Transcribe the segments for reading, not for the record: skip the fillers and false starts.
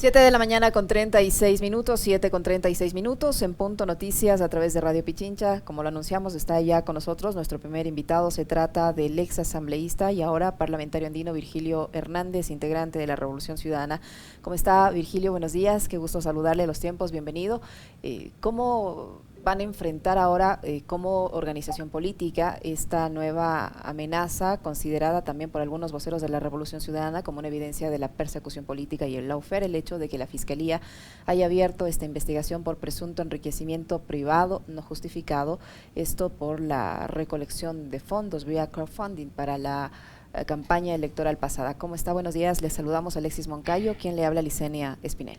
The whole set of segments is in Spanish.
7 de la mañana con 36 minutos, 7 con 36 minutos, en Punto Noticias a través de Radio Pichincha. Como lo anunciamos, está ya con nosotros nuestro primer invitado. Se trata del ex asambleísta y ahora parlamentario andino Virgilio Hernández, integrante de la Revolución Ciudadana. ¿Cómo está, Virgilio? Buenos días, qué gusto saludarle a los tiempos, bienvenido. ¿Cómo van a enfrentar ahora como organización política esta nueva amenaza, considerada también por algunos voceros de la Revolución Ciudadana como una evidencia de la persecución política y el lawfare, el hecho de que la Fiscalía haya abierto esta investigación por presunto enriquecimiento privado no justificado, esto por la recolección de fondos vía crowdfunding para la campaña electoral pasada? ¿Cómo está? Buenos días, les saludamos a Alexis Moncayo, quien le habla Licenia Espinel.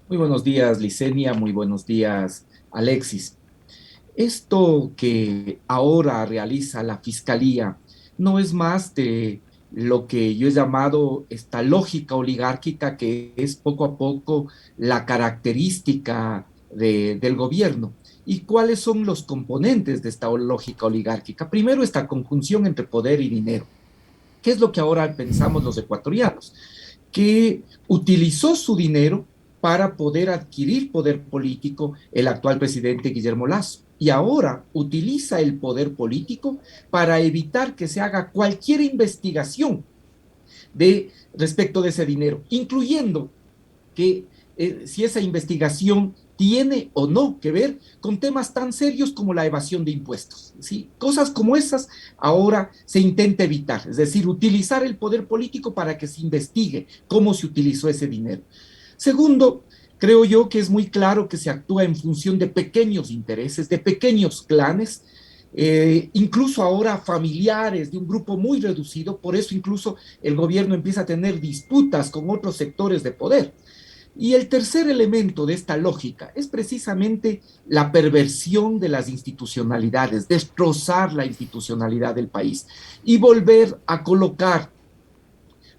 Muy buenos días, Licenia, muy buenos días, Alexis. Esto que ahora realiza la Fiscalía no es más de lo que yo he llamado esta lógica oligárquica que es poco a poco la característica del gobierno. ¿Y cuáles son los componentes de esta lógica oligárquica? Primero, esta conjunción entre poder y dinero. ¿Qué es lo que ahora pensamos los ecuatorianos? Que utilizó su dinero para poder adquirir poder político el actual presidente Guillermo Lasso. Y ahora utiliza el poder político para evitar que se haga cualquier investigación respecto de ese dinero, incluyendo que si esa investigación tiene o no que ver con temas tan serios como la evasión de impuestos. ¿Sí? Cosas como esas ahora se intenta evitar, es decir, utilizar el poder político para que se investigue cómo se utilizó ese dinero. Segundo, creo yo que es muy claro que se actúa en función de pequeños intereses, de pequeños clanes, incluso ahora familiares de un grupo muy reducido, por eso incluso el gobierno empieza a tener disputas con otros sectores de poder. Y el tercer elemento de esta lógica es precisamente la perversión de las institucionalidades, destrozar la institucionalidad del país y volver a colocar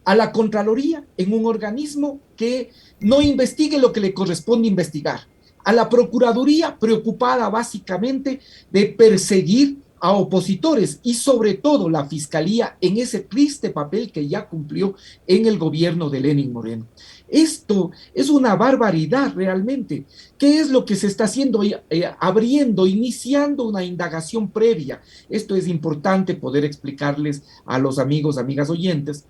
a la Contraloría en un organismo que no investigue lo que le corresponde investigar, a la Procuraduría preocupada básicamente de perseguir a opositores y sobre todo la Fiscalía en ese triste papel que ya cumplió en el gobierno de Lenín Moreno. Esto es una barbaridad realmente. ¿Qué es lo que se está haciendo? Abriendo, iniciando una indagación previa. Esto es importante poder explicarles a los amigos, amigas oyentes,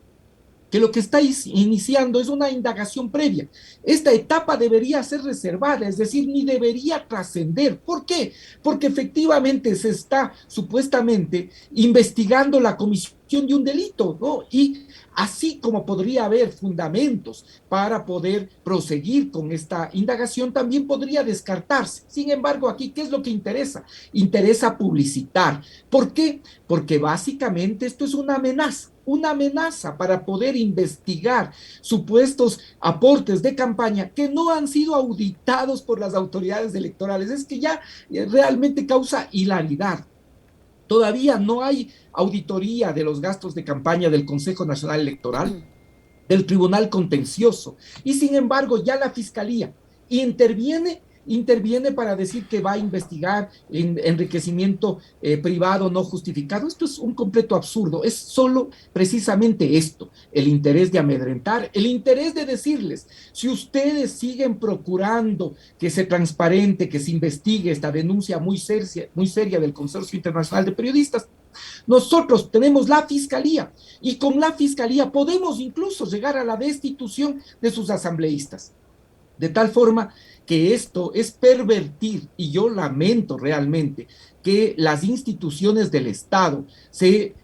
que lo que estáis iniciando es una indagación previa. Esta etapa debería ser reservada, es decir, ni debería trascender. ¿Por qué? Porque efectivamente se está supuestamente investigando la comisión de un delito, ¿no? Y así como podría haber fundamentos para poder proseguir con esta indagación, también podría descartarse. Sin embargo, aquí, ¿qué es lo que interesa? Interesa publicitar. ¿Por qué? Porque básicamente esto es una amenaza para poder investigar supuestos aportes de campaña que no han sido auditados por las autoridades electorales. Es que ya realmente causa hilaridad. Todavía no hay auditoría de los gastos de campaña del Consejo Nacional Electoral, del Tribunal Contencioso, y sin embargo ya la Fiscalía interviene para decir que va a investigar enriquecimiento privado no justificado. Esto es un completo absurdo, es solo precisamente esto, el interés de amedrentar, el interés de decirles, si ustedes siguen procurando que se transparente, que se investigue esta denuncia muy seria del Consorcio Internacional de Periodistas, nosotros tenemos la Fiscalía y con la Fiscalía podemos incluso llegar a la destitución de sus asambleístas. De tal forma que esto es pervertir, y yo lamento realmente que las instituciones del Estado se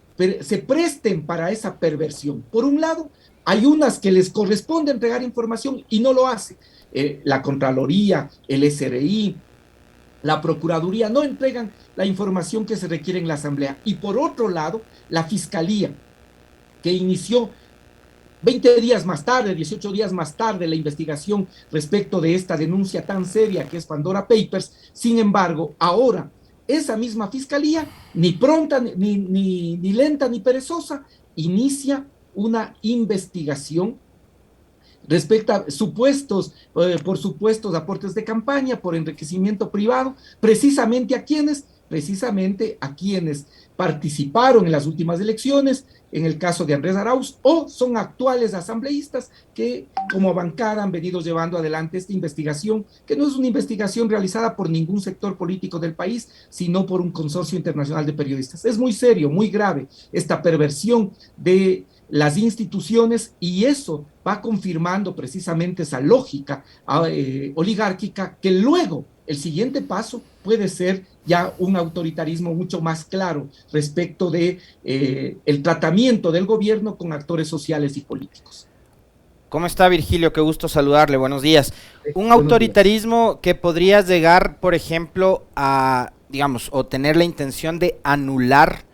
presten para esa perversión. Por un lado, hay unas que les corresponde entregar información y no lo hace. La Contraloría, el SRI, la Procuraduría no entregan la información que se requiere en la Asamblea. Y por otro lado, la Fiscalía, que inició 20 días más tarde, 18 días más tarde, la investigación respecto de esta denuncia tan seria que es Pandora Papers. Sin embargo, ahora esa misma fiscalía, ni pronta, ni lenta, ni perezosa, inicia una investigación respecto a por supuestos aportes de campaña, por enriquecimiento privado, precisamente a quienes participaron en las últimas elecciones, en el caso de Andrés Arauz, o son actuales asambleístas que como bancada han venido llevando adelante esta investigación, que no es una investigación realizada por ningún sector político del país, sino por un consorcio internacional de periodistas. Es muy serio, muy grave esta perversión de las instituciones, y eso va confirmando precisamente esa lógica oligárquica, que luego el siguiente paso puede ser ya un autoritarismo mucho más claro respecto de el tratamiento del gobierno con actores sociales y políticos. ¿Cómo está, Virgilio? Qué gusto saludarle, buenos días. Un Buenos días. autoritarismo que podría llegar, por ejemplo, a, digamos, o tener la intención de anular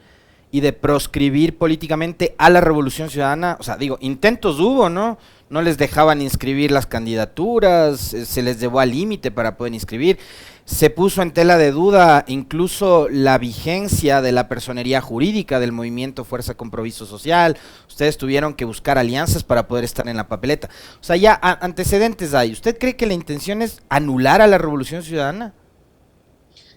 y de proscribir políticamente a la Revolución Ciudadana. O sea, digo, intentos hubo, ¿no? No les dejaban inscribir las candidaturas, se les llevó al límite para poder inscribir. Se puso en tela de duda incluso la vigencia de la personería jurídica del movimiento Fuerza Compromiso Social. Ustedes tuvieron que buscar alianzas para poder estar en la papeleta. O sea, ya antecedentes hay. ¿Usted cree que la intención es anular a la Revolución Ciudadana?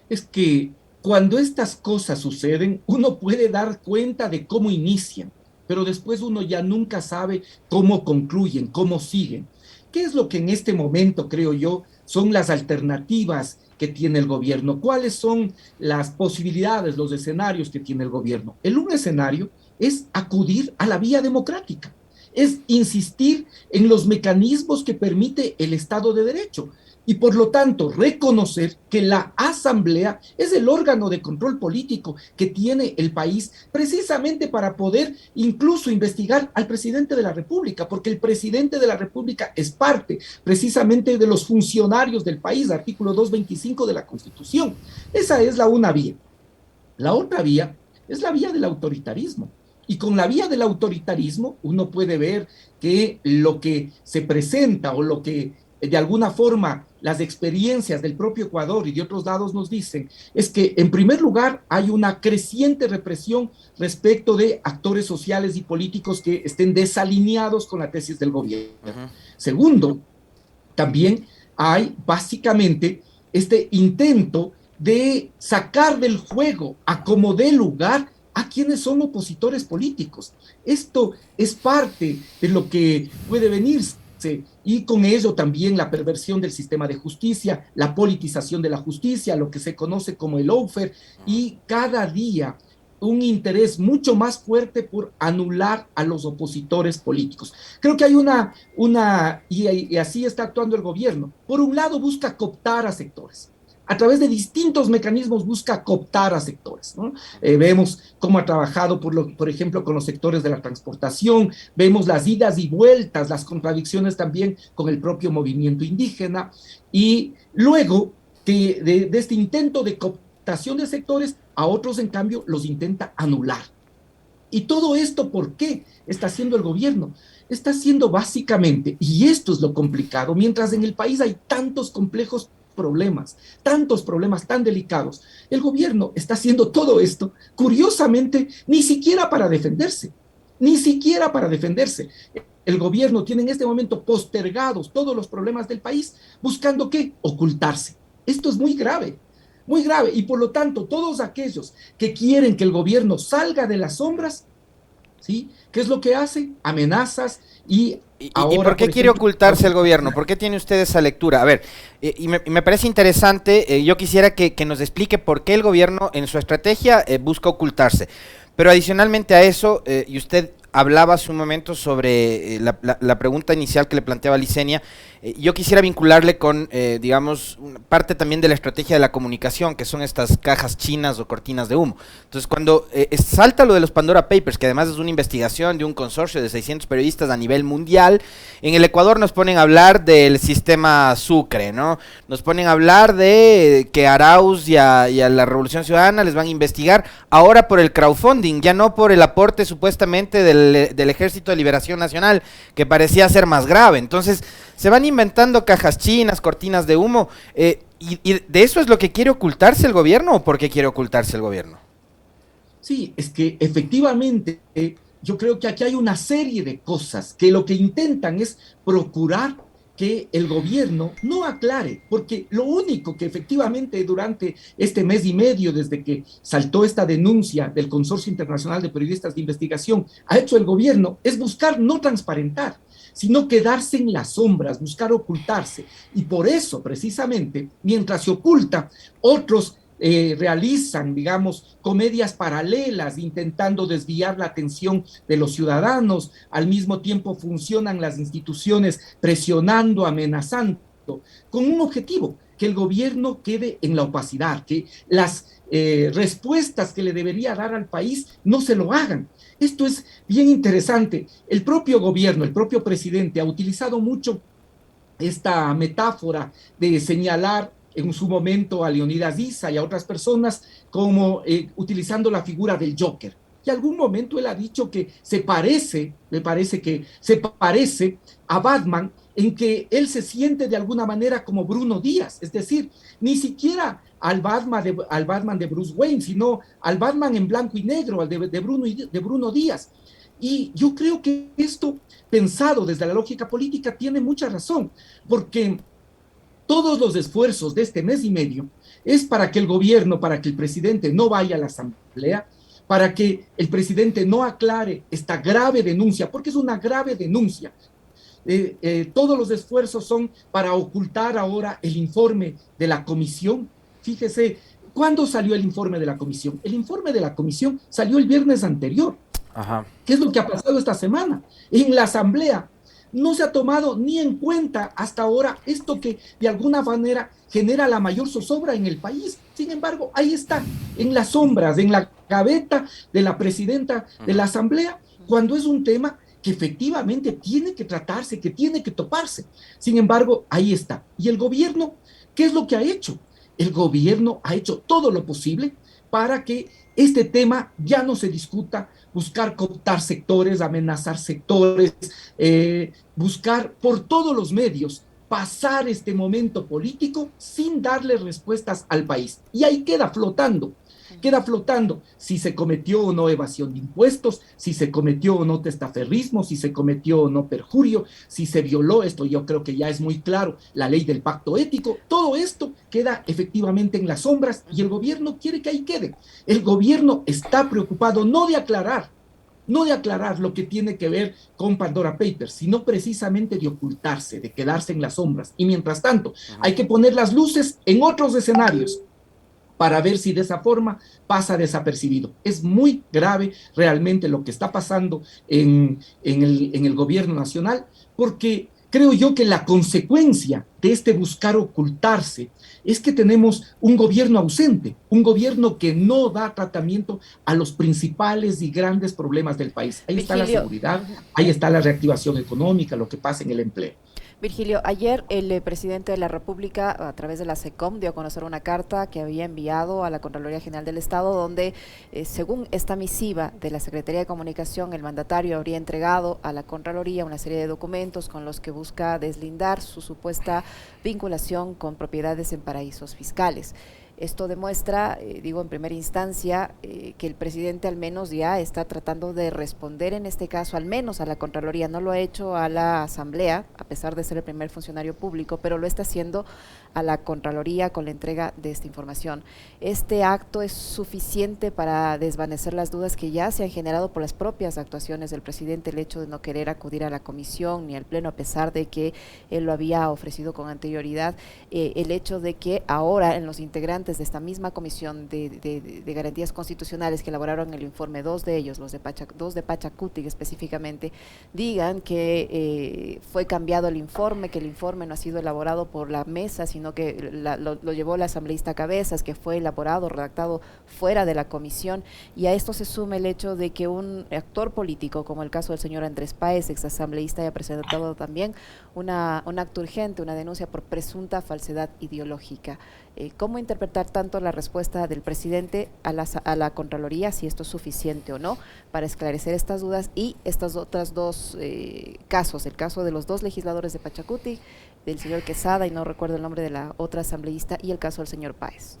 Es que cuando estas cosas suceden, uno puede dar cuenta de cómo inician, pero después uno ya nunca sabe cómo concluyen, cómo siguen. ¿Qué es lo que en este momento, creo yo, son las alternativas que tiene el gobierno? ¿Cuáles son las posibilidades, los escenarios que tiene el gobierno? Un escenario es acudir a la vía democrática, es insistir en los mecanismos que permite el Estado de Derecho, y por lo tanto reconocer que la Asamblea es el órgano de control político que tiene el país, precisamente para poder incluso investigar al presidente de la República, porque el presidente de la República es parte precisamente de los funcionarios del país, artículo 225 de la Constitución. Esa es la una vía. La otra vía es la vía del autoritarismo. Y con la vía del autoritarismo uno puede ver que lo que se presenta, o lo que de alguna forma las experiencias del propio Ecuador y de otros lados nos dicen, es que en primer lugar hay una creciente represión respecto de actores sociales y políticos que estén desalineados con la tesis del gobierno. Segundo, también hay básicamente este intento de sacar del juego a como dé lugar a quienes son opositores políticos. Esto es parte de lo que puede venirse, y con ello también la perversión del sistema de justicia, la politización de la justicia, lo que se conoce como el lawfare, y cada día un interés mucho más fuerte por anular a los opositores políticos. Creo que hay y así está actuando el gobierno. Por un lado busca cooptar a sectores, a través de distintos mecanismos busca cooptar a sectores, ¿no? Vemos cómo ha trabajado, por ejemplo, con los sectores de la transportación, vemos las idas y vueltas, las contradicciones también con el propio movimiento indígena, y luego de este intento de cooptación de sectores, a otros, en cambio, los intenta anular. Y todo esto, ¿por qué está haciendo el gobierno? Está haciendo básicamente, y esto es lo complicado, mientras en el país hay tantos complejos problemas, tantos problemas tan delicados, el gobierno está haciendo todo esto, curiosamente, ni siquiera para defenderse, ni siquiera para defenderse. El gobierno tiene en este momento postergados todos los problemas del país, buscando ¿qué? Ocultarse. Esto es muy grave, y por lo tanto, todos aquellos que quieren que el gobierno salga de las sombras, ¿sí? ¿Qué es lo que hace? Amenazas y ahora, ¿Y por qué quiere ocultarse el gobierno? ¿Por qué tiene usted esa lectura? A ver, y me parece interesante, yo quisiera que nos explique por qué el gobierno en su estrategia busca ocultarse. Pero adicionalmente a eso, y usted hablaba hace un momento sobre la pregunta inicial que le planteaba Licenia, yo quisiera vincularle con, digamos, parte también de la estrategia de la comunicación, que son estas cajas chinas o cortinas de humo. Entonces, cuando salta lo de los Pandora Papers, que además es una investigación de un consorcio de 600 periodistas a nivel mundial, en el Ecuador nos ponen a hablar del sistema Sucre, ¿no? Nos ponen a hablar de que Arauz y a la Revolución Ciudadana les van a investigar ahora por el crowdfunding, ya no por el aporte supuestamente del Ejército de Liberación Nacional, que parecía ser más grave. Entonces, se van inventando cajas chinas, cortinas de humo, y de eso es lo que quiere ocultarse el gobierno, ¿o por qué quiere ocultarse el gobierno? Sí, es que efectivamente yo creo que aquí hay una serie de cosas que lo que intentan es procurar que el gobierno no aclare, porque lo único que efectivamente durante este mes y medio, desde que saltó esta denuncia del Consorcio Internacional de Periodistas de Investigación, ha hecho el gobierno es buscar no transparentar, sino quedarse en las sombras, buscar ocultarse. Y por eso, precisamente, mientras se oculta, otros realizan, digamos, comedias paralelas, intentando desviar la atención de los ciudadanos. Al mismo tiempo funcionan las instituciones presionando, amenazando, con un objetivo: que el gobierno quede en la opacidad, que las respuestas que le debería dar al país no se lo hagan. Esto es bien interesante. El propio gobierno, el propio presidente ha utilizado mucho esta metáfora de señalar en su momento a Leonidas Issa y a otras personas como utilizando la figura del Joker. Y algún momento él ha dicho que se parece, me parece que se parece a Batman, en que él se siente de alguna manera como Bruno Díaz, es decir, ni siquiera al Batman de Bruce Wayne, sino al Batman en blanco y negro, al de Bruno Díaz. Y yo creo que esto, pensado desde la lógica política, tiene mucha razón, porque todos los esfuerzos de este mes y medio es para que el gobierno, para que el presidente no vaya a la asamblea, para que el presidente no aclare esta grave denuncia, porque es una grave denuncia. Todos los esfuerzos son para ocultar ahora el informe de la comisión. Fíjese, ¿cuándo salió el informe de la comisión? El informe de la comisión salió el viernes anterior. Ajá. ¿Qué es lo que ha pasado esta semana? En la asamblea no se ha tomado ni en cuenta hasta ahora esto que de alguna manera genera la mayor zozobra en el país. Sin embargo, ahí está, en las sombras, en la gaveta de la presidenta de la asamblea, cuando es un tema que efectivamente tiene que tratarse, que tiene que toparse. Sin embargo, ahí está. ¿Y el gobierno qué es lo que ha hecho? El gobierno ha hecho todo lo posible para que este tema ya no se discuta, buscar cooptar sectores, amenazar sectores, buscar por todos los medios pasar este momento político sin darle respuestas al país. Y ahí queda flotando si se cometió o no evasión de impuestos, si se cometió o no testaferrismo, si se cometió o no perjurio, si se violó, esto yo creo que ya es muy claro, la ley del pacto ético. Todo esto queda efectivamente en las sombras y el gobierno quiere que ahí quede. El gobierno está preocupado no de aclarar lo que tiene que ver con Pandora Papers, sino precisamente de ocultarse, de quedarse en las sombras. Y mientras tanto, hay que poner las luces en otros escenarios para ver si de esa forma pasa desapercibido. Es muy grave realmente lo que está pasando en el gobierno nacional, porque creo yo que la consecuencia de este buscar ocultarse es que tenemos un gobierno ausente, un gobierno que no da tratamiento a los principales y grandes problemas del país. Ahí está la seguridad, ahí está la reactivación económica, lo que pasa en el empleo. Virgilio, ayer el presidente de la República, a través de la SECOM, dio a conocer una carta que había enviado a la Contraloría General del Estado, donde, según esta misiva de la Secretaría de Comunicación, el mandatario habría entregado a la Contraloría una serie de documentos con los que busca deslindar su supuesta vinculación con propiedades en paraísos fiscales. Esto demuestra, digo en primera instancia, que el presidente al menos ya está tratando de responder en este caso, al menos a la Contraloría. No lo ha hecho a la Asamblea, a pesar de ser el primer funcionario público, pero lo está haciendo a la Contraloría con la entrega de esta información. ¿Este acto es suficiente para desvanecer las dudas que ya se han generado por las propias actuaciones del presidente, el hecho de no querer acudir a la comisión ni al pleno, a pesar de que él lo había ofrecido con anterioridad, el hecho de que ahora en los integrantes de esta misma comisión de garantías constitucionales que elaboraron el informe, dos de ellos, dos de Pachacutic específicamente, digan que fue cambiado el informe, que el informe no ha sido elaborado por la mesa, sino que lo llevó la asambleísta Cabezas, que fue elaborado, redactado fuera de la comisión, y a esto se suma el hecho de que un actor político, como el caso del señor Andrés Páez, exasambleísta, haya presentado también un acto urgente, una denuncia por presunta falsedad ideológica. ¿Cómo interpretar tanto la respuesta del presidente a la Contraloría, si esto es suficiente o no, para esclarecer estas dudas y estas otras dos casos, el caso de los dos legisladores de Pachacutic, del señor Quesada, y no recuerdo el nombre de la otra asambleísta, y el caso del señor Páez?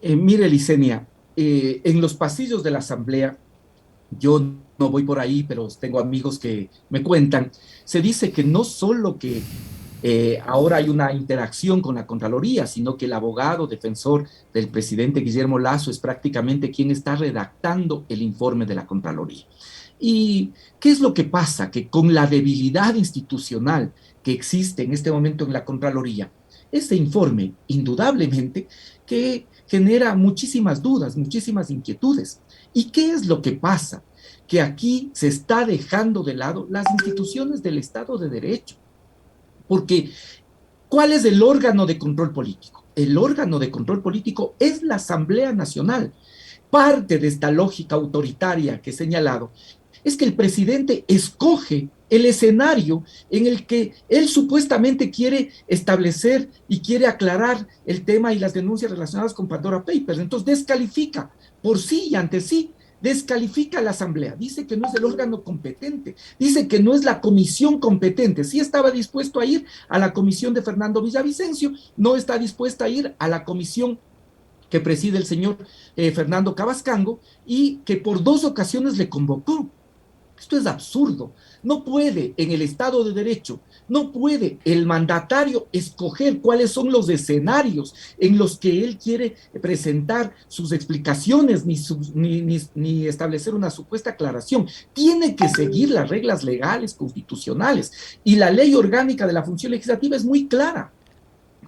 Mire, Licenia, en los pasillos de la Asamblea yo no voy por ahí, pero tengo amigos que me cuentan, se dice que no solo que ahora hay una interacción con la Contraloría, sino que el abogado defensor del presidente Guillermo Lasso es prácticamente quien está redactando el informe de la Contraloría. ¿Y qué es lo que pasa? Que con la debilidad institucional que existe en este momento en la Contraloría, este informe, indudablemente, que genera muchísimas dudas, muchísimas inquietudes. ¿Y qué es lo que pasa? Que aquí se está dejando de lado las instituciones del Estado de Derecho. Porque, ¿cuál es el órgano de control político? El órgano de control político es la Asamblea Nacional. Parte de esta lógica autoritaria que he señalado es que el presidente escoge el escenario en el que él supuestamente quiere establecer y quiere aclarar el tema y las denuncias relacionadas con Pandora Papers. Entonces descalifica por sí y ante sí, descalifica a la Asamblea, dice que no es el órgano competente, dice que no es la comisión competente. Sí estaba dispuesto a ir a la comisión de Fernando Villavicencio, no está dispuesta a ir a la comisión que preside el señor Fernando Cabascango y que por 2 ocasiones le convocó. Esto es absurdo. No puede en el Estado de Derecho, no puede el mandatario escoger cuáles son los escenarios en los que él quiere presentar sus explicaciones ni establecer una supuesta aclaración. Tiene que seguir las reglas legales constitucionales y la ley orgánica de la función legislativa es muy clara.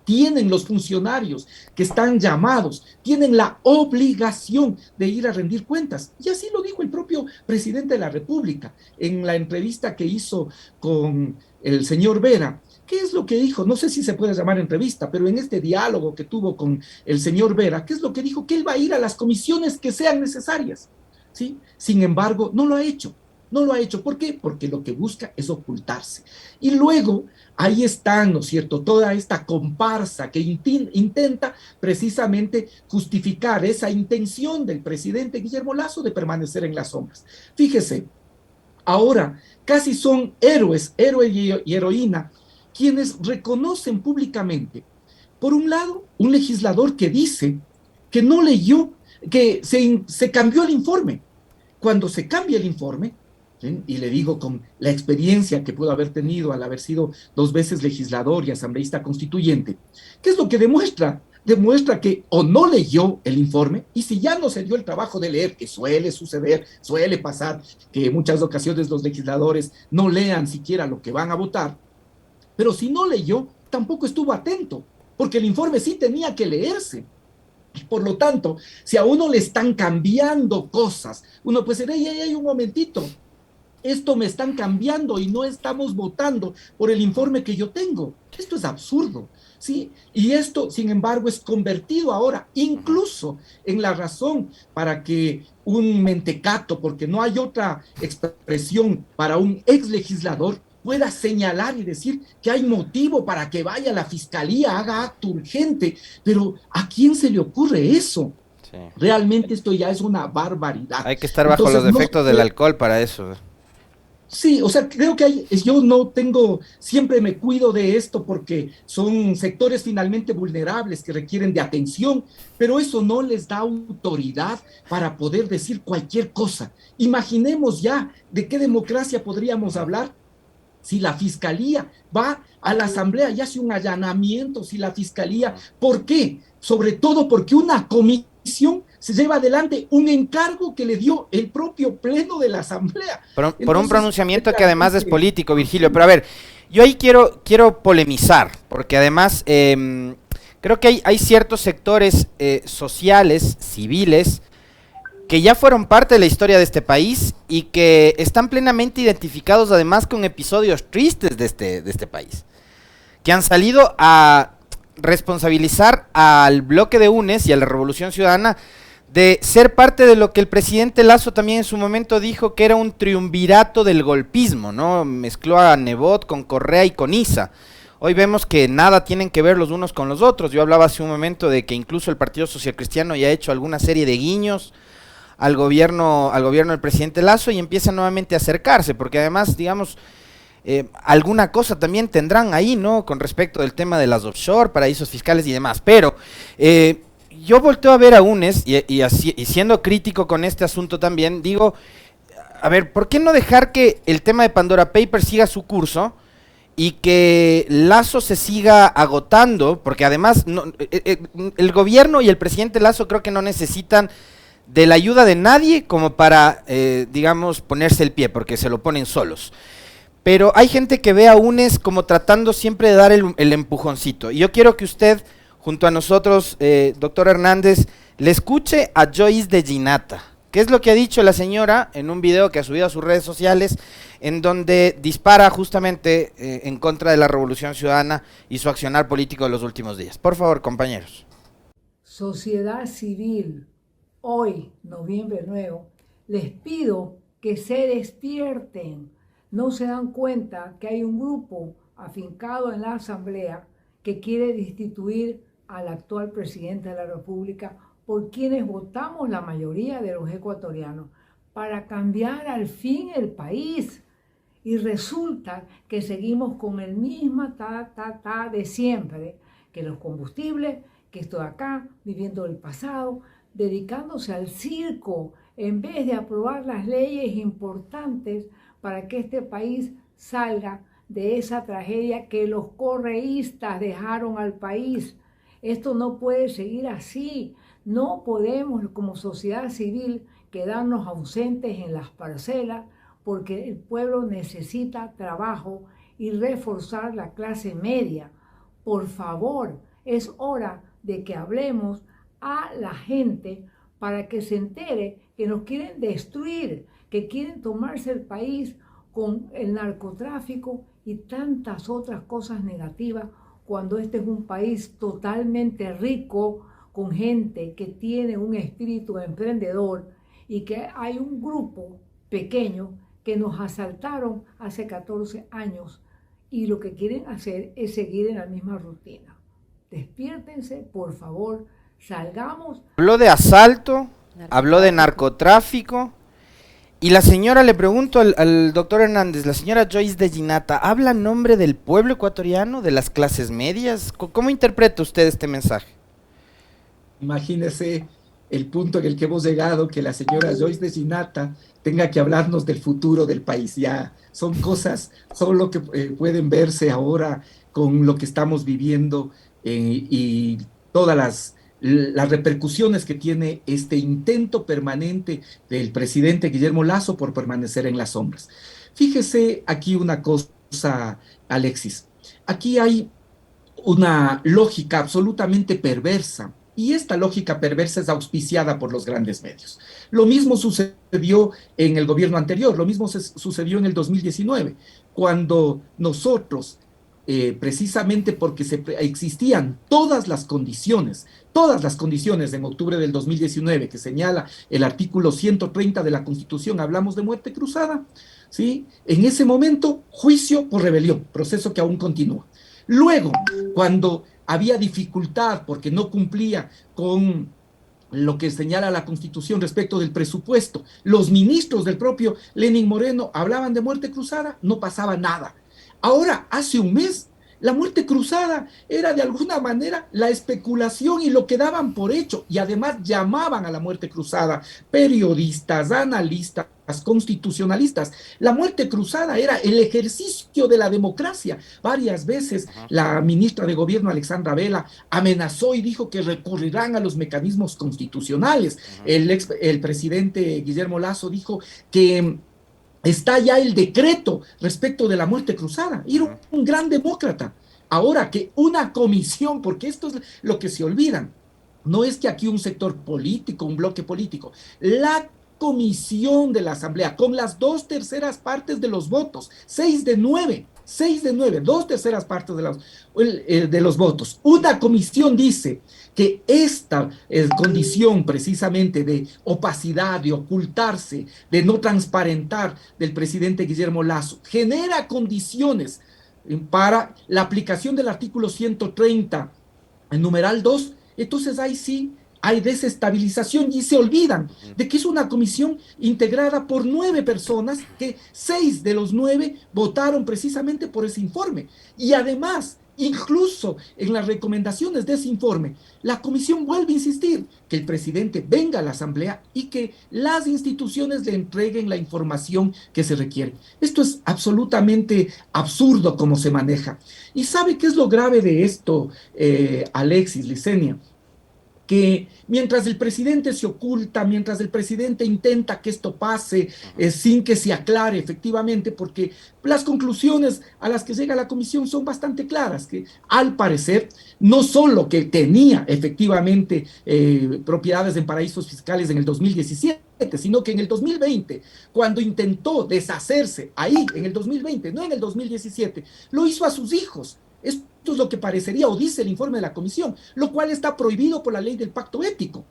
Tienen los funcionarios que están llamados, tienen la obligación de ir a rendir cuentas. Y así lo dijo el propio presidente de la República en la entrevista que hizo con el señor Vera. ¿Qué es lo que dijo? No sé si se puede llamar entrevista, pero en este diálogo que tuvo con el señor Vera, ¿qué es lo que dijo? Que él va a ir a las comisiones que sean necesarias, ¿sí? Sin embargo, no lo ha hecho. No lo ha hecho. ¿Por qué? Porque lo que busca es ocultarse. Y luego, ahí está, ¿no es cierto?, toda esta comparsa que intenta precisamente justificar esa intención del presidente Guillermo Lasso de permanecer en las sombras. Fíjese, ahora casi son héroes, héroe y heroína, quienes reconocen públicamente, por un lado, un legislador que dice que no leyó, que se cambió el informe. Cuando se cambia el informe, ¿sí? Y le digo con la experiencia que pudo haber tenido al haber sido 2 veces legislador y asambleísta constituyente, ¿qué es lo que demuestra? Demuestra que o no leyó el informe, y si ya no se dio el trabajo de leer, que suele suceder, suele pasar, que en muchas ocasiones los legisladores no lean siquiera lo que van a votar, pero si no leyó, tampoco estuvo atento, porque el informe sí tenía que leerse. Por lo tanto, si a uno le están cambiando cosas, uno puede decir, hey, un momentito, esto me están cambiando y no estamos votando por el informe que yo tengo. Esto es absurdo, ¿sí? Y esto, sin embargo, es convertido ahora incluso en la razón para que un mentecato, porque no hay otra expresión para un ex legislador, pueda señalar y decir que hay motivo para que vaya a la fiscalía, haga acto urgente. Pero ¿a quién se le ocurre eso? Sí. Realmente esto ya es una barbaridad. Hay que estar bajo los efectos del alcohol para eso. Sí, o sea, creo que yo no tengo, siempre me cuido de esto porque son sectores finalmente vulnerables que requieren de atención, pero eso no les da autoridad para poder decir cualquier cosa. Imaginemos ya de qué democracia podríamos hablar si la fiscalía va a la asamblea y hace un allanamiento, si la fiscalía, ¿por qué? Sobre todo porque una comisión se lleva adelante un encargo que le dio el propio pleno de la asamblea. Por un pronunciamiento que además es político, Virgilio. Pero a ver, yo ahí quiero polemizar, porque además creo que hay ciertos sectores sociales, civiles, que ya fueron parte de la historia de este país y que están plenamente identificados además con episodios tristes de este país, que han salido a responsabilizar al bloque de UNES y a la Revolución Ciudadana de ser parte de lo que el presidente Lasso también en su momento dijo que era un triunvirato del golpismo, ¿no? Mezcló a Nebot con Correa y con Issa. Hoy vemos que nada tienen que ver los unos con los otros. Yo hablaba hace un momento de que incluso el Partido Social Cristiano ya ha hecho alguna serie de guiños al gobierno del presidente Lasso y empieza nuevamente a acercarse, porque además, digamos, alguna cosa también tendrán ahí, ¿no? Con respecto del tema de las offshore, paraísos fiscales y demás, pero yo volteo a ver a UNES y siendo crítico con este asunto también, digo, a ver, ¿por qué no dejar que el tema de Pandora Papers siga su curso y que Lasso se siga agotando? Porque además el gobierno y el presidente Lasso creo que no necesitan de la ayuda de nadie como para, digamos, ponerse el pie, porque se lo ponen solos. Pero hay gente que ve a UNES como tratando siempre de dar el empujoncito. Y yo quiero que usted, junto a nosotros, doctor Hernández, le escuche a Joyce de Ginata. ¿Qué es lo que ha dicho la señora en un video que ha subido a sus redes sociales, en donde dispara justamente en contra de la Revolución Ciudadana y su accionar político de los últimos días? Por favor, compañeros. Sociedad civil, hoy, noviembre 9, les pido que se despierten. No se dan cuenta que hay un grupo afincado en la Asamblea que quiere destituir al actual presidente de la República, por quienes votamos la mayoría de los ecuatorianos, para cambiar al fin el país. Y resulta que seguimos con el mismo de siempre, que los combustibles, que estoy acá viviendo el pasado, dedicándose al circo, en vez de aprobar las leyes importantes para que este país salga de esa tragedia que los correístas dejaron al país. Esto no puede seguir así. No podemos, como sociedad civil, quedarnos ausentes en las parcelas, porque el pueblo necesita trabajo y reforzar la clase media. Por favor, es hora de que hablemos a la gente para que se entere que nos quieren destruir, que quieren tomarse el país con el narcotráfico y tantas otras cosas negativas, cuando este es un país totalmente rico, con gente que tiene un espíritu emprendedor, y que hay un grupo pequeño que nos asaltaron hace 14 años y lo que quieren hacer es seguir en la misma rutina. Despiértense, por favor, salgamos. Habló de asalto, habló de narcotráfico, y la señora, le pregunto al doctor Hernández, la señora Joyce de Ginata, ¿habla en nombre del pueblo ecuatoriano, de las clases medias? ¿Cómo interpreta usted este mensaje? Imagínese el punto en el que hemos llegado, que la señora Joyce de Ginata tenga que hablarnos del futuro del país. Ya son cosas solo que pueden verse ahora con lo que estamos viviendo y todas las repercusiones que tiene este intento permanente del presidente Guillermo Lasso por permanecer en las sombras. Fíjese aquí una cosa, Alexis. Aquí hay una lógica absolutamente perversa, y esta lógica perversa es auspiciada por los grandes medios. Lo mismo sucedió en el gobierno anterior, lo mismo sucedió en el 2019, cuando nosotros, precisamente porque existían todas las condiciones en octubre del 2019 que señala el artículo 130 de la Constitución, hablamos de muerte cruzada, ¿sí? En ese momento, juicio por rebelión, proceso que aún continúa. Luego, cuando había dificultad porque no cumplía con lo que señala la Constitución respecto del presupuesto, los ministros del propio Lenín Moreno hablaban de muerte cruzada, no pasaba nada. Ahora, hace un mes, la muerte cruzada era de alguna manera la especulación y lo que daban por hecho, y además llamaban a la muerte cruzada periodistas, analistas, constitucionalistas. La muerte cruzada era el ejercicio de la democracia. Varias veces la ministra de Gobierno, Alexandra Vela, amenazó y dijo que recurrirán a los mecanismos constitucionales. El presidente Guillermo Lasso dijo que está ya el decreto respecto de la muerte cruzada. Era un gran demócrata. Ahora que una comisión, porque esto es lo que se olvidan, no es que aquí un sector político, un bloque político, la comisión de la Asamblea, con las 2/3 partes de los votos, 6 de 9, 2/3 partes de los votos. Una comisión dice que esta condición precisamente de opacidad, de ocultarse, de no transparentar del presidente Guillermo Lasso, genera condiciones para la aplicación del artículo 130, en numeral 2, entonces ahí sí hay desestabilización y se olvidan de que es una comisión integrada por 9 personas, que 6 de los 9 votaron precisamente por ese informe. Y además, Incluso en las recomendaciones de ese informe, la comisión vuelve a insistir que el presidente venga a la asamblea y que las instituciones le entreguen la información que se requiere. Esto es absolutamente absurdo como se maneja. ¿Y sabe qué es lo grave de esto, Alexis, Licenia? Que mientras el presidente se oculta, mientras el presidente intenta que esto pase sin que se aclare efectivamente, porque las conclusiones a las que llega la comisión son bastante claras, que al parecer no solo que tenía efectivamente propiedades en paraísos fiscales en el 2017, sino que en el 2020, cuando intentó deshacerse, ahí en el 2020, no en el 2017, lo hizo a sus hijos. Esto es lo que parecería o dice el informe de la comisión, lo cual está prohibido por la ley del pacto ético.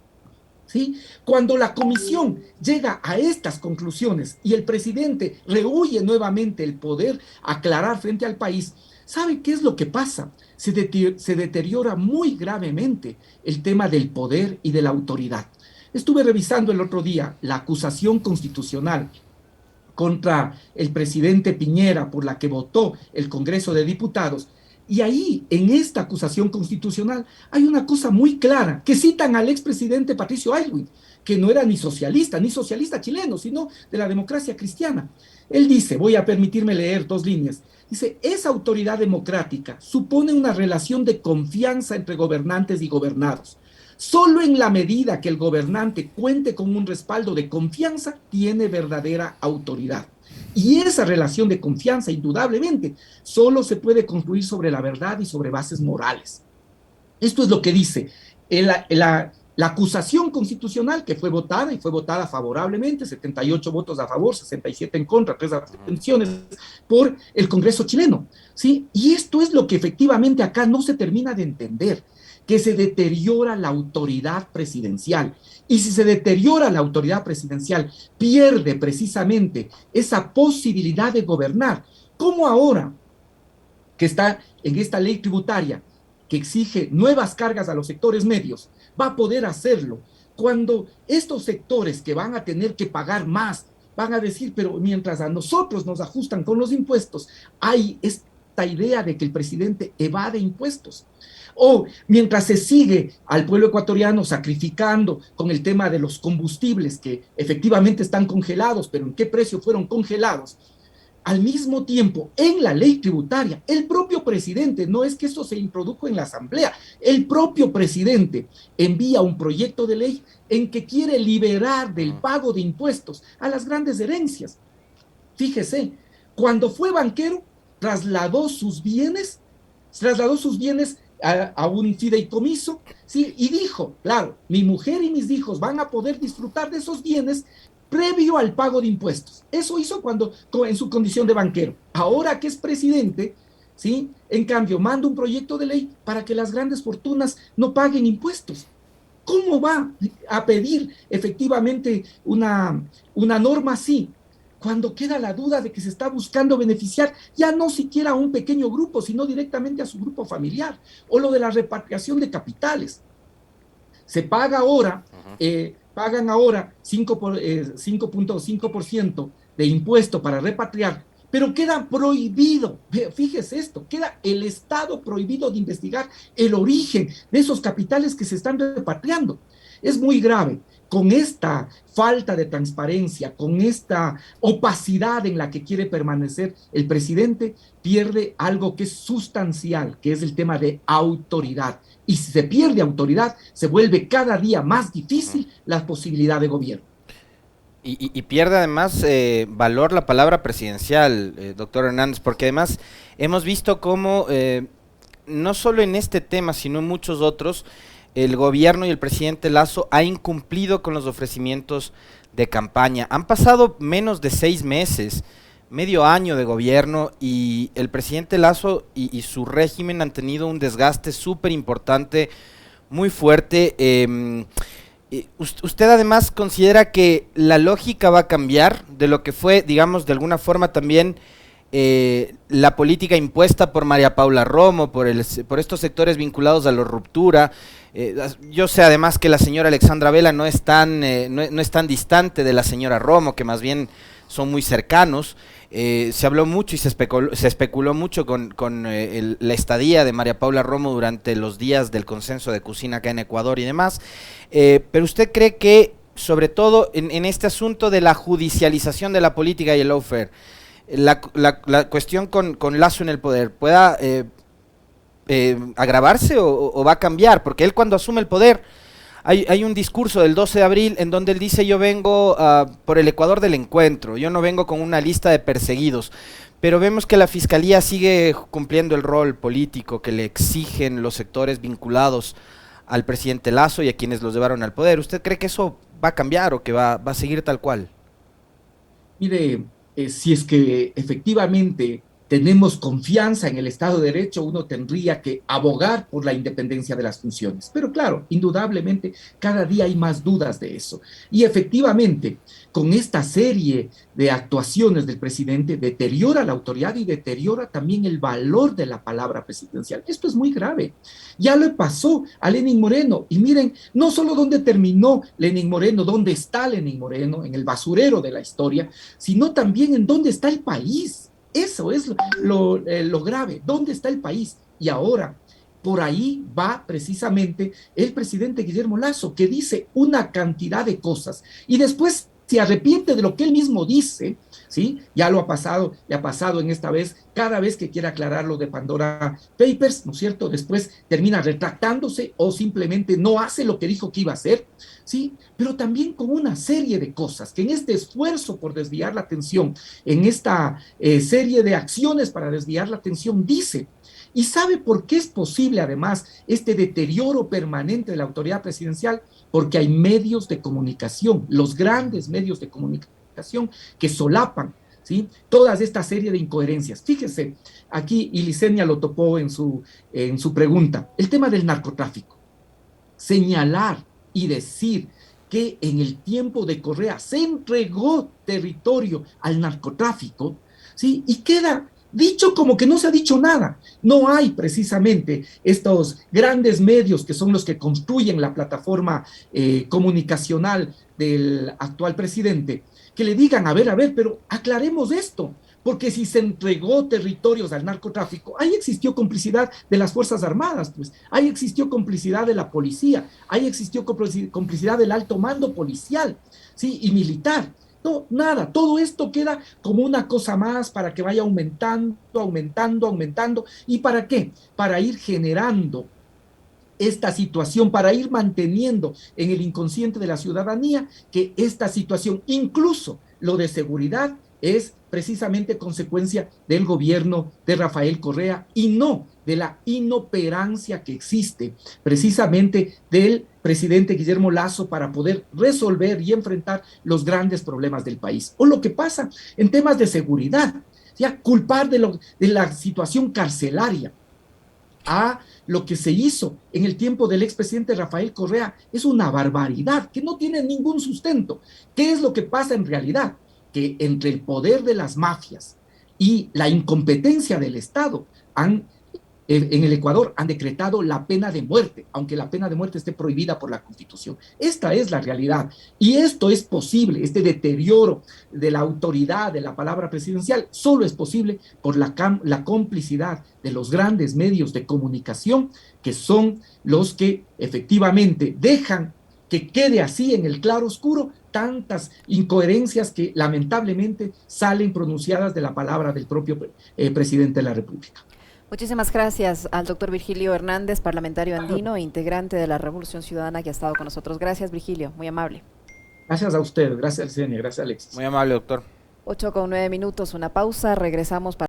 ¿Sí? Cuando la comisión llega a estas conclusiones y el presidente rehúye nuevamente el poder aclarar frente al país, ¿sabe qué es lo que pasa? Se deteriora muy gravemente el tema del poder y de la autoridad. Estuve revisando el otro día la acusación constitucional contra el presidente Piñera por la que votó el Congreso de Diputados. Y ahí, en esta acusación constitucional, hay una cosa muy clara, que citan al expresidente Patricio Aylwin, que no era ni socialista chileno, sino de la democracia cristiana. Él dice, voy a permitirme leer 2 líneas, dice, esa autoridad democrática supone una relación de confianza entre gobernantes y gobernados. Solo en la medida que el gobernante cuente con un respaldo de confianza, tiene verdadera autoridad. Y esa relación de confianza, indudablemente, solo se puede construir sobre la verdad y sobre bases morales. Esto es lo que dice la acusación constitucional que fue votada, y fue votada favorablemente, 78 votos a favor, 67 en contra, 3 abstenciones, por el Congreso chileno, ¿sí? Y esto es lo que efectivamente acá no se termina de entender, que se deteriora la autoridad presidencial. Y si se deteriora la autoridad presidencial, pierde precisamente esa posibilidad de gobernar. Como ahora que está en esta ley tributaria que exige nuevas cargas a los sectores medios, va a poder hacerlo cuando estos sectores que van a tener que pagar más van a decir, pero mientras a nosotros nos ajustan con los impuestos, hay esta idea de que el presidente evade impuestos. O mientras se sigue al pueblo ecuatoriano sacrificando con el tema de los combustibles que efectivamente están congelados, pero ¿en qué precio fueron congelados? Al mismo tiempo, en la ley tributaria, el propio presidente, no es que esto se introdujo en la asamblea, el propio presidente envía un proyecto de ley en que quiere liberar del pago de impuestos a las grandes herencias. Fíjese, cuando fue banquero, trasladó sus bienes a un fideicomiso, ¿sí? Y dijo, claro, mi mujer y mis hijos van a poder disfrutar de esos bienes previo al pago de impuestos. Eso hizo en su condición de banquero. Ahora que es presidente, ¿sí? En cambio, manda un proyecto de ley para que las grandes fortunas no paguen impuestos. ¿Cómo va a pedir efectivamente una norma así? Cuando queda la duda de que se está buscando beneficiar ya no siquiera a un pequeño grupo, sino directamente a su grupo familiar, o lo de la repatriación de capitales. Se paga ahora, pagan ahora 5.5% de impuesto para repatriar, pero queda prohibido, fíjese esto, queda el Estado prohibido de investigar el origen de esos capitales que se están repatriando. Es muy grave. Con esta falta de transparencia, con esta opacidad en la que quiere permanecer el presidente, pierde algo que es sustancial, que es el tema de autoridad. Y si se pierde autoridad, se vuelve cada día más difícil la posibilidad de gobierno. Y pierde además valor la palabra presidencial, doctor Hernández, porque además hemos visto cómo, no solo en este tema, sino en muchos otros, el gobierno y el presidente Lasso ha incumplido con los ofrecimientos de campaña. Han pasado menos de 6 meses, medio año de gobierno, y el presidente Lasso y su régimen han tenido un desgaste súper importante, muy fuerte. ¿Usted además considera que la lógica va a cambiar de lo que fue, digamos, de alguna forma también la política impuesta por María Paula Romo, por estos sectores vinculados a la ruptura. Yo sé además que la señora Alexandra Vela no es tan distante de la señora Romo, que más bien son muy cercanos. Se habló mucho y se especuló mucho con la estadía de María Paula Romo durante los días del consenso de Cusina acá en Ecuador y demás. Pero ¿usted cree que, sobre todo en este asunto de la judicialización de la política y el lawfare, la cuestión con Lasso en el poder pueda agravarse o va a cambiar? Porque él, cuando asume el poder, hay un discurso del 12 de abril en donde él dice: yo vengo por el Ecuador del encuentro, yo no vengo con una lista de perseguidos. Pero vemos que la Fiscalía sigue cumpliendo el rol político que le exigen los sectores vinculados al presidente Lasso y a quienes los llevaron al poder. ¿Usted cree que eso va a cambiar o que va a seguir tal cual? Mire, si es que efectivamente tenemos confianza en el Estado de Derecho, uno tendría que abogar por la independencia de las funciones. Pero claro, indudablemente, cada día hay más dudas de eso. Y efectivamente, con esta serie de actuaciones del presidente, deteriora la autoridad y deteriora también el valor de la palabra presidencial. Esto es muy grave. Ya le pasó a Lenín Moreno. Y miren, no solo dónde terminó Lenín Moreno, dónde está Lenín Moreno, en el basurero de la historia, sino también en dónde está el país. Eso es lo grave. ¿Dónde está el país? Y ahora, por ahí va precisamente el presidente Guillermo Lasso, que dice una cantidad de cosas y después se arrepiente de lo que él mismo dice, ¿sí? Ya le ha pasado en esta vez, cada vez que quiere aclarar lo de Pandora Papers, ¿no es cierto? Después termina retractándose o simplemente no hace lo que dijo que iba a hacer, ¿sí? Pero también con una serie de cosas que en este esfuerzo por desviar la atención, en esta serie de acciones para desviar la atención, dice. ¿Y sabe por qué es posible, además, este deterioro permanente de la autoridad presidencial? Porque hay medios de comunicación, los grandes medios de comunicación que solapan, ¿sí?, toda esta serie de incoherencias. Fíjese, aquí Ilicenia lo topó en su pregunta, el tema del narcotráfico. Señalar y decir que en el tiempo de Correa se entregó territorio al narcotráfico, ¿sí?, y queda dicho como que no se ha dicho nada. No hay precisamente estos grandes medios que son los que construyen la plataforma comunicacional del actual presidente, que le digan, a ver, pero aclaremos esto, porque si se entregó territorios al narcotráfico, ahí existió complicidad de las Fuerzas Armadas, pues, ahí existió complicidad de la policía, ahí existió complicidad del alto mando policial, ¿sí?, y militar. No, nada, todo esto queda como una cosa más para que vaya aumentando. ¿Y para qué? Para ir generando esta situación, para ir manteniendo en el inconsciente de la ciudadanía que esta situación, incluso lo de seguridad, es precisamente consecuencia del gobierno de Rafael Correa y no de la inoperancia que existe precisamente del presidente Guillermo Lasso para poder resolver y enfrentar los grandes problemas del país. O lo que pasa en temas de seguridad, ya culpar de la situación carcelaria a lo que se hizo en el tiempo del expresidente Rafael Correa es una barbaridad que no tiene ningún sustento. ¿Qué es lo que pasa en realidad? Que entre el poder de las mafias y la incompetencia del Estado en el Ecuador han decretado la pena de muerte, aunque la pena de muerte esté prohibida por la Constitución. Esta es la realidad. Y esto es posible, este deterioro de la autoridad de la palabra presidencial, solo es posible por la complicidad de los grandes medios de comunicación, que son los que efectivamente dejan que quede así en el claro oscuro tantas incoherencias que lamentablemente salen pronunciadas de la palabra del propio presidente de la República. Muchísimas gracias al doctor Virgilio Hernández, parlamentario andino e integrante de la Revolución Ciudadana, que ha estado con nosotros. Gracias, Virgilio, muy amable. Gracias a usted, gracias, Alexis. Muy amable, doctor. 8:09, una pausa, regresamos para